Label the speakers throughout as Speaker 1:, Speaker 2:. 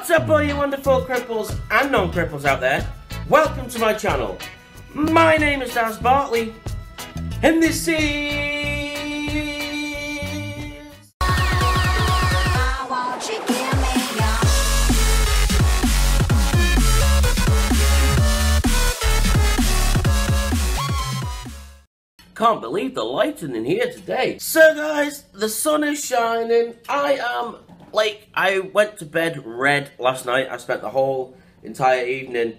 Speaker 1: What's up all you wonderful cripples and non-cripples out there? Welcome to my channel. My name is Daz Bartley and this is... Can't believe the lighting in here today. So guys, the sun is shining. I went to bed red last night. I spent the whole entire evening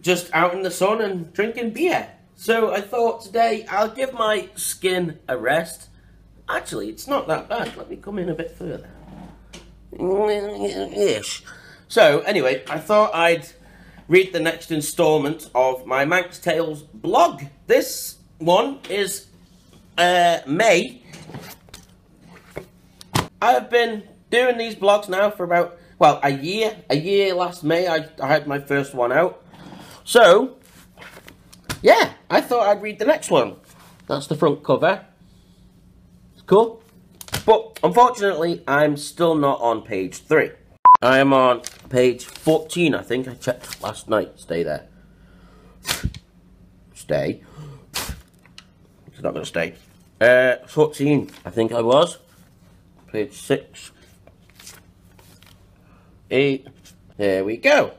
Speaker 1: just out in the sun and drinking beer. So I thought today I'll give my skin a rest. Actually, it's not that bad. Let me come in a bit further. Ish. So anyway, I thought I'd read the next installment of my Manx Tails blog. This one is May. I have been doing these blogs now for about, well, a year. Last May I had my first one out. So, yeah, I thought I'd read the next one. That's the front cover. It's cool. But, unfortunately, I'm still not on page 3. I am on page 14, I think. I checked last night. Stay there. Stay. It's not going to stay. 14, I think I was. Page 6. 8. There we go.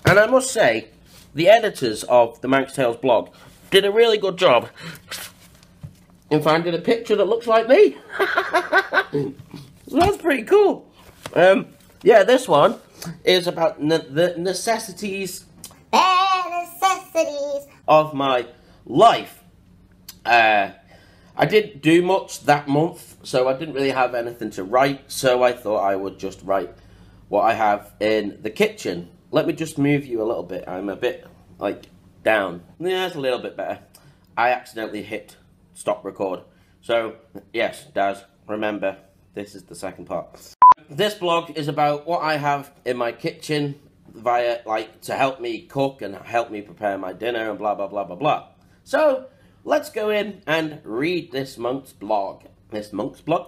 Speaker 1: And I must say, the editors of the Manx Tails blog did a really good job in finding a picture that looks like me. That's pretty cool. Yeah, this one is about the necessities of my life. I didn't do much that month, so I didn't really have anything to write, so I thought I would just write what I have in the kitchen. Let me just move you a little bit. I'm a bit, like, down. Yeah, it's a little bit better. I accidentally hit stop record. So, yes, Daz, remember, this is the second part. This blog is about what I have in my kitchen via, like, to help me cook and help me prepare my dinner and blah, blah, blah, blah, blah. So, let's go in and read this month's blog. This month's blog?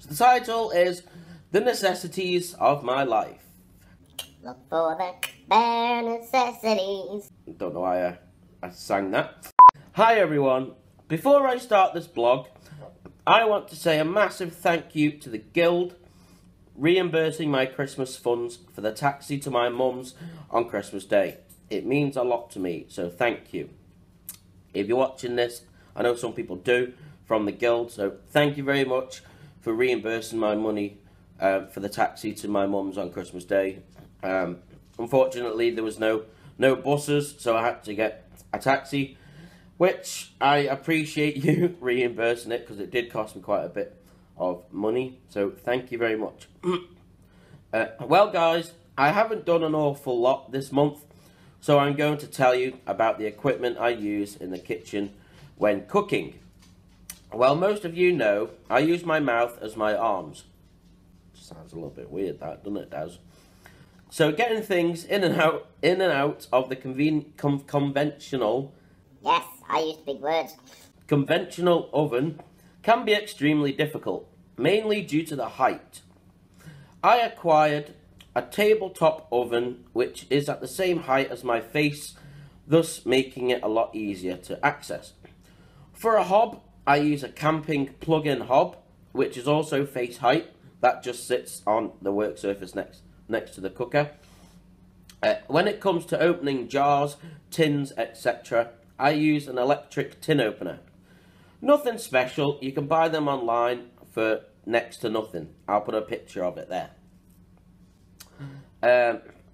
Speaker 1: So the title is The Necessities of My Life.
Speaker 2: Look for the bare necessities.
Speaker 1: Don't know why I sang that. Hi everyone. Before I start this blog, I want to say a massive thank you to the Guild reimbursing my Christmas funds for the taxi to my mum's on Christmas Day. It means a lot to me, so thank you. If you're watching this, I know some people do, from the Guild, so thank you very much for reimbursing my money for the taxi to my mum's on Christmas Day. Unfortunately, there was no buses, so I had to get a taxi, which I appreciate you reimbursing it, because it did cost me quite a bit of money, so thank you very much. Well guys, I haven't done an awful lot this month, so I'm going to tell you about the equipment I use in the kitchen when cooking. Well, most of you know I use my mouth as my arms. Sounds a little bit weird, that, doesn't it, Daz? So getting things in and out of the conventional...
Speaker 2: Yes, I use big words.
Speaker 1: Conventional oven can be extremely difficult, mainly due to the height. I acquired a tabletop oven which is at the same height as my face, thus making it a lot easier to access. For a hob, I use a camping plug-in hob, which is also face height. That just sits on the work surface next to the cooker. When it comes to opening jars, tins, etc., I use an electric tin opener. Nothing special, you can buy them online for next to nothing. I'll put a picture of it there.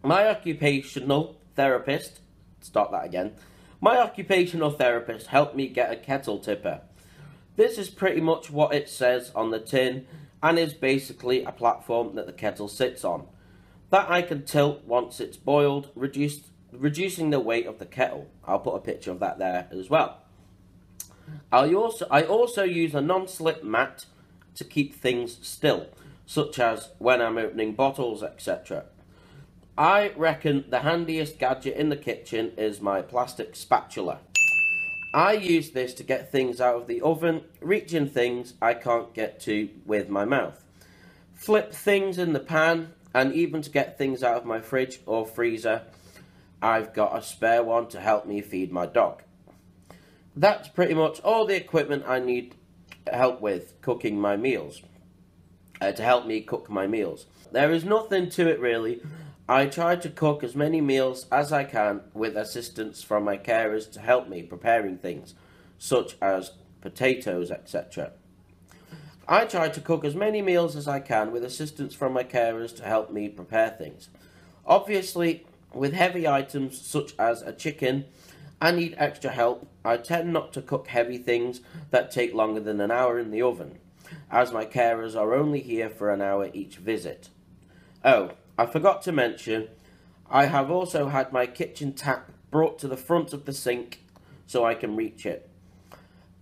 Speaker 1: My occupational therapist, my occupational therapist helped me get a kettle tipper. This is pretty much what it says on the tin and is basically a platform that the kettle sits on, that I can tilt once it's boiled, reducing the weight of the kettle. I'll put a picture of that there as well. I also use a non-slip mat to keep things still, such as when I'm opening bottles, etc. I reckon the handiest gadget in the kitchen is my plastic spatula. I use this to get things out of the oven, reaching things I can't get to with my mouth. flip things in the pan, and even to get things out of my fridge or freezer, I've got a spare one to help me feed my dog. That's pretty much all the equipment I need help with cooking my meals, to help me cook my meals. There is nothing to it really. I try to cook as many meals as I can with assistance from my carers to help me preparing things, such as potatoes, etc. I try to cook as many meals as I can with assistance from my carers to help me prepare things. Obviously, with heavy items such as a chicken, I need extra help. I tend not to cook heavy things that take longer than an hour in the oven, as my carers are only here for an hour each visit. Oh, I forgot to mention, I have also had my kitchen tap brought to the front of the sink so I can reach it.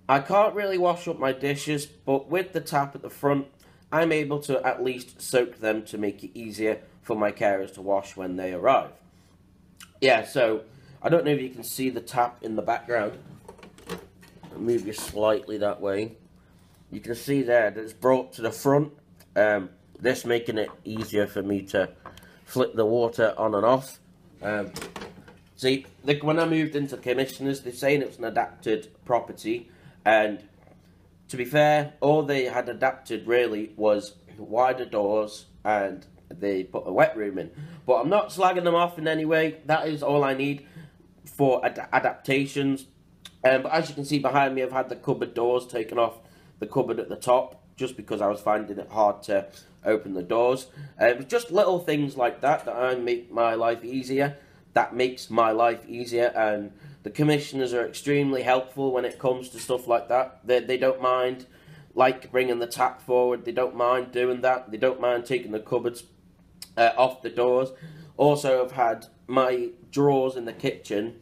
Speaker 1: I can't really wash up my dishes, but with the tap at the front, I'm able to at least soak them to make it easier for my carers to wash when they arrive. Yeah, so I don't know if you can see the tap in the background. I'll move you slightly that way. You can see there that it's brought to the front, this making it easier for me to flip the water on and off. See, when I moved into commissioners, they're saying it's an adapted property, and to be fair, all they had adapted really was wider doors and they put a wet room in. But I'm not slagging them off in any way. That is all I need for adaptations. But as you can see behind me, I've had the cupboard doors taken off the cupboard at the top just because I was finding it hard to open the doors. It's just little things like that I make my life easier. That makes my life easier, and the commissioners are extremely helpful when it comes to stuff like that. They don't mind, like, bringing the tap forward. They don't mind doing that. They don't mind taking the cupboards off the doors. Also, I've had my drawers in the kitchen.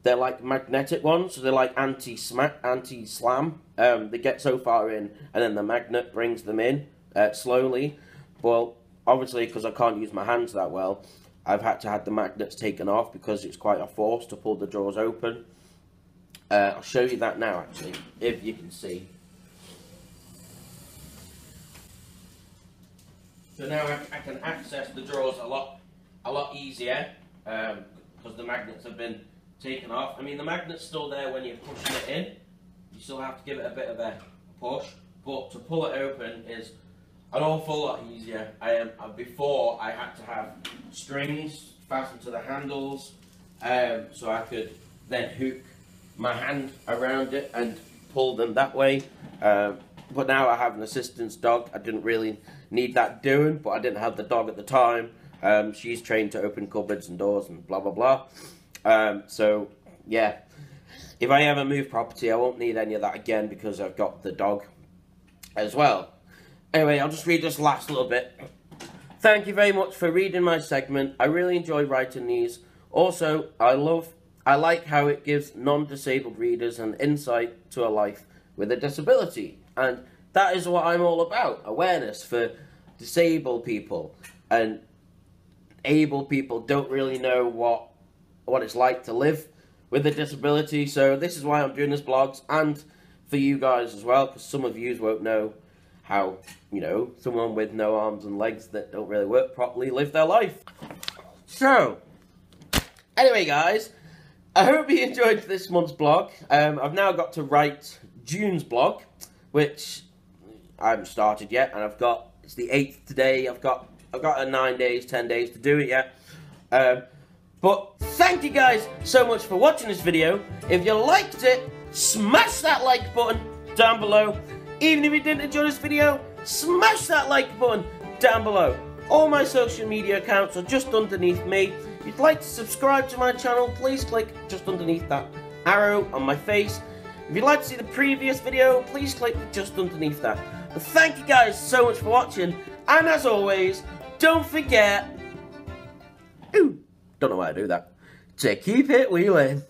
Speaker 1: They're like magnetic ones, so they're like anti-slam. They get so far in, and then the magnet brings them in slowly. Well, obviously, because I can't use my hands that well, I've had to have the magnets taken off because it's quite a force to pull the drawers open. I'll show you that now, actually, if you can see. So now I can access the drawers a lot easier because the magnets have been taken off. I mean, the magnet's still there when you're pushing it in. You still have to give it a bit of a push, but to pull it open is an awful lot easier. Before I had to have strings fastened to the handles, so I could then hook my hand around it and pull them that way. But now I have an assistance dog. I didn't really need that doing, but I didn't have the dog at the time. She's trained to open cupboards and doors and blah blah blah. So yeah, if I ever move property, I won't need any of that again because I've got the dog as well. Anyway, I'll just read this last little bit. Thank you very much for reading my segment. I really enjoy writing these. Also, I like how it gives non-disabled readers an insight to a life with a disability. And that is what I'm all about. Awareness for disabled people. And able people don't really know what it's like to live with a disability. So this is why I'm doing this blogs, and for you guys as well, because some of you won't know how, you know, someone with no arms and legs that don't really work properly live their life. So, anyway guys, I hope you enjoyed this month's blog. I've now got to write June's blog, which I haven't started yet, and it's the 8th today. I've got 9 days, 10 days to do it yet. But thank you guys so much for watching this video. If you liked it, smash that like button down below. Even if you didn't enjoy this video, smash that like button down below. All my social media accounts are just underneath me. If you'd like to subscribe to my channel, please click just underneath that arrow on my face. If you'd like to see the previous video, please click just underneath that. But thank you guys so much for watching, and as always, don't forget, don't know why I do that, to keep it wheeling.